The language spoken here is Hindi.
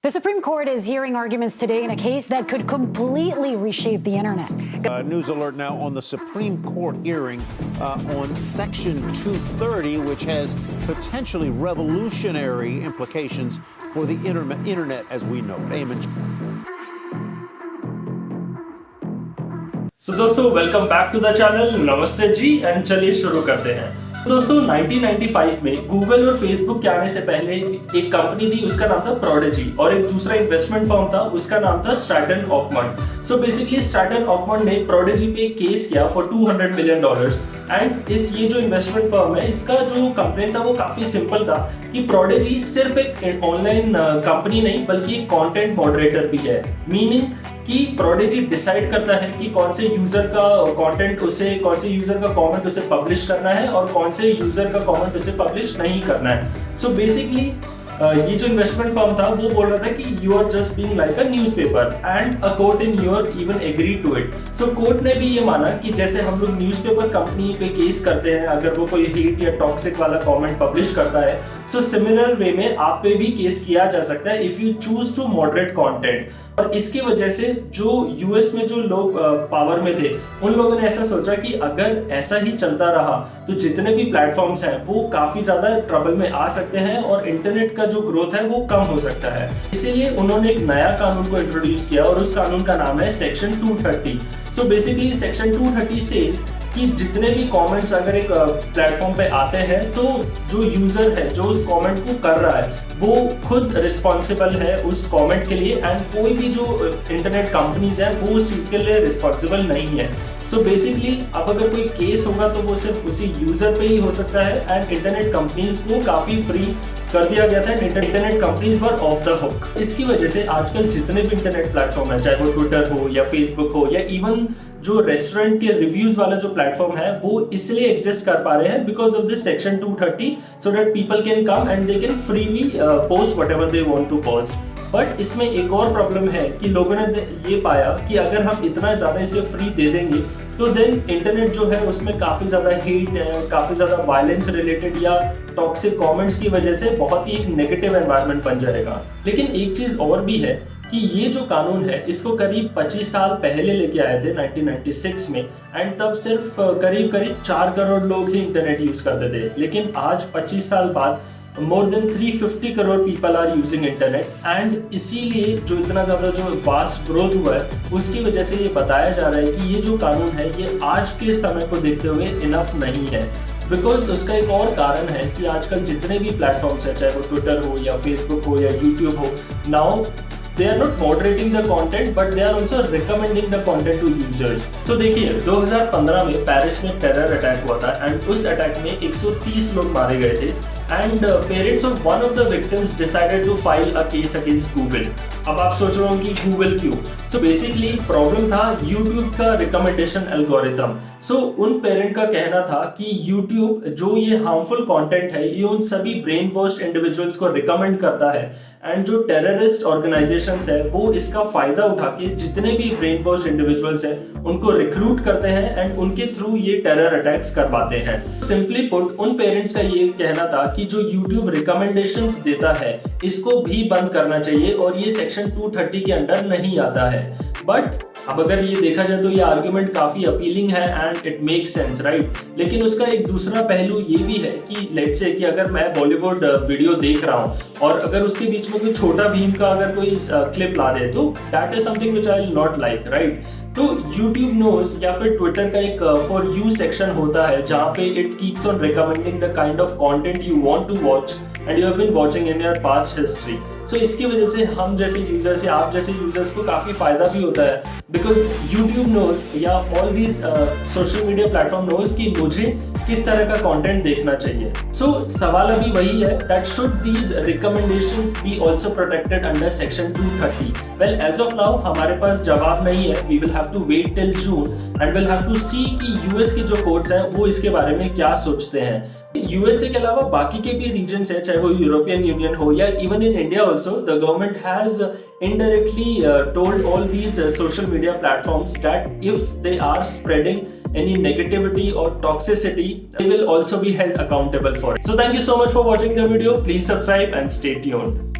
The Supreme Court is hearing arguments today in a case that could completely reshape the internet. News alert now on the Supreme Court hearing on Section 230, which has potentially revolutionary implications for the internet as we know it. Eamon. So दोस्तों welcome back to the channel. नमस्ते जी एंड चलिए शुरू करते हैं। दोस्तों 1995 में गूगल और फेसबुक के आने से पहले एक कंपनी थी, उसका नाम था प्रोडिजी, और एक दूसरा इन्वेस्टमेंट फर्म था, उसका नाम था स्ट्रैटन ऑकमंड। सो बेसिकली स्ट्रैटन ऑकमंड ने प्रोडिजी पे केस किया फॉर $200 मिलियन एंड ये जो इन्वेस्टमेंट फर्म है, इसका जो कंप्लेंट था वो काफी सिंपल था कि प्रोडिजी सिर्फ एक ऑनलाइन कंपनी नहीं बल्कि एक कंटेंट मॉडरेटर भी है। मीनिंग कि प्रोडिजी डिसाइड करता है कि कौन से यूजर का कंटेंट उसे, कौन से यूजर का कमेंट उसे पब्लिश करना है और कौन से यूजर का कमेंट उसे पब्लिश नहीं करना है। सो बेसिकली ये जो इन्वेस्टमेंट फर्म था वो बोल रहा था कि you are just being like a newspaper and a court in your even agree to it. So court ने भी ये माना कि जैसे हम लोग न्यूज़पेपर कंपनी पे केस करते हैं अगर वो कोई हेट या टॉक्सिक वाला कमेंट पब्लिश करता है, सो सिमिलर वे में आप पे भी केस किया जा सकता है if you choose to moderate content. और इसकी वजह से जो यूएस में जो लोग पावर में थे उन लोगों ने ऐसा सोचा कि अगर ऐसा ही चलता रहा तो जितने भी प्लेटफॉर्म्स हैं वो काफी ज्यादा ट्रबल में आ सकते हैं और इंटरनेट का जो ग्रोथ है वो कम हो सकता है। इसीलिए उन्होंने एक नया कानून को इंट्रोड्यूस किया और उस कानून का नाम है section 230। So basically section 230 says कि जितने भी कमेंट्स अगर एक प्लेटफॉर्म पे आते हैं तो जो यूजर है जो उस कमेंट को कर रहा है वो खुद रिस्पॉन्सिबल है उस कमेंट के लिए एंड कोई भी जो इंटरनेट कंपनीज है वो उस चीज के लिए रिस्पॉन्सिबल नहीं है। सो बेसिकली अब अगर कोई केस होगा तो वो सिर्फ उसी यूजर पे ही हो सकता है एंड इंटरनेट कंपनीज को काफी फ्री कर दिया गया था। Internet companies were of the hook. इसकी वजह से आजकल जितने भी इंटरनेट प्लेटफॉर्म है, चाहे वो ट्विटर हो या फेसबुक हो या इवन जो रेस्टोरेंट के रिव्यूज वाला जो प्लेटफॉर्म है वो इसलिए एग्जिस्ट कर पा रहे हैं because of this section 230 so that people can come and they can freely post whatever they want to post. But इसमें एक और प्रॉब्लम है कि लोगों ने ये पाया कि अगर हम इतना ज्यादा इसे फ्री दे देंगे तो देन इंटरनेट जो है उसमें काफी ज्यादा हेट है, काफी ज्यादा वायलेंस रिलेटेड या टॉक्सिक कमेंट्स की वजह से बहुत ही एक नेगेटिव एनवायरनमेंट बन जाएगा। लेकिन एक चीज और भी है कि ये जो कानून है इसको करीब 25 साल पहले लेके आए थे 1996 में एंड तब सिर्फ करीब 4 करोड़ लोग ही इंटरनेट यूज करते थे। लेकिन आज 25 साल बाद more than 350 crore people are using internet and इसीलिए जो इतना ज़्यादा जो वास्ट ग्रोथ हुआ है उसकी वजह से ये बताया जा रहा है कि ये जो कानून है ये आज के समय को देखते हुए इनफ नहीं है। बिकॉज उसका एक और कारण है कि आजकल जितने भी प्लेटफॉर्म्स हैं, चाहे वो ट्विटर हो या फेसबुक हो या यूट्यूब हो, now they are not moderating the content but they are also recommending the content to users. So देखिए 2015 में पेरिस में टेरर अटैक हुआ था एंड उस अटैक में 130 लोग मारे गए थे and parents of one of the victims decided to file a case against Google. अब आप सोच रहे हो कि गूगल क्यों? सो बेसिकली प्रॉब्लम था यूट्यूब का रिकमेंडेशन एल्गोरिथम। सो उन पेरेंट का कहना था कि यूट्यूब जो ये हार्मफुल कंटेंट है ये उन सभी ब्रेन वॉश्ड इंडिविजुअल्स को रिकमेंड करता है एंड जो टेररिस्ट ऑर्गेनाइजेशंस है वो इसका फायदा उठा के जितने भी ब्रेन वॉश्ड इंडिविजुअल्स हैं उनको रिक्रूट करते हैं एंड उनके थ्रू ये टेरर अटैक्स करवाते हैं। सिंपली पुट उन पेरेंट्स का ये कहना था कि जो यूट्यूब रिकमेंडेशंस देता है इसको भी बंद करना चाहिए और ये सेक्शन 230 के अंडर नहीं आता है। बट अब अगर ये देखा जाए तो ये आर्ग्यूमेंट काफी अपीलिंग है and it makes sense, right? लेकिन उसका एक दूसरा पहलू ये भी है कि लेट्स से कि अगर मैं बॉलीवुड वीडियो देख रहा हूँ और अगर उसके बीच में कोई छोटा भीम का अगर कोई क्लिप ला दे तो that is something which I will not like, right? तो YouTube नोज या फिर ट्विटर का एक फॉर यू सेक्शन होता है जहाँ पे it keeps on recommending the kind of content you want to watch and you have been watching in your past history. So इसकी वजह से हम जैसे यूजर्स या आप जैसे यूजर्स को काफी फायदा भी होता है बिकॉज YouTube नोज या all these social media platform knows कि मुझे किस तरह का कंटेंट देखना चाहिए। सो सवाल अभी वही है that should these recommendations be also protected under section 230? Well as of now हमारे पास जवाब नहीं है। We will have to wait till June and will have to see कि यूएस के जो कोर्ट्स हैं वो इसके बारे में क्या सोचते हैं। यूएसए के अलावा बाकी के भी रीजन्स है, चाहे वो यूरोपियन यूनियन हो या even in India also, the government has indirectly told all these social media platforms that if they are spreading any negativity or toxicity, they will also be held accountable for it. So thank you so much for watching the video. Please subscribe and stay tuned.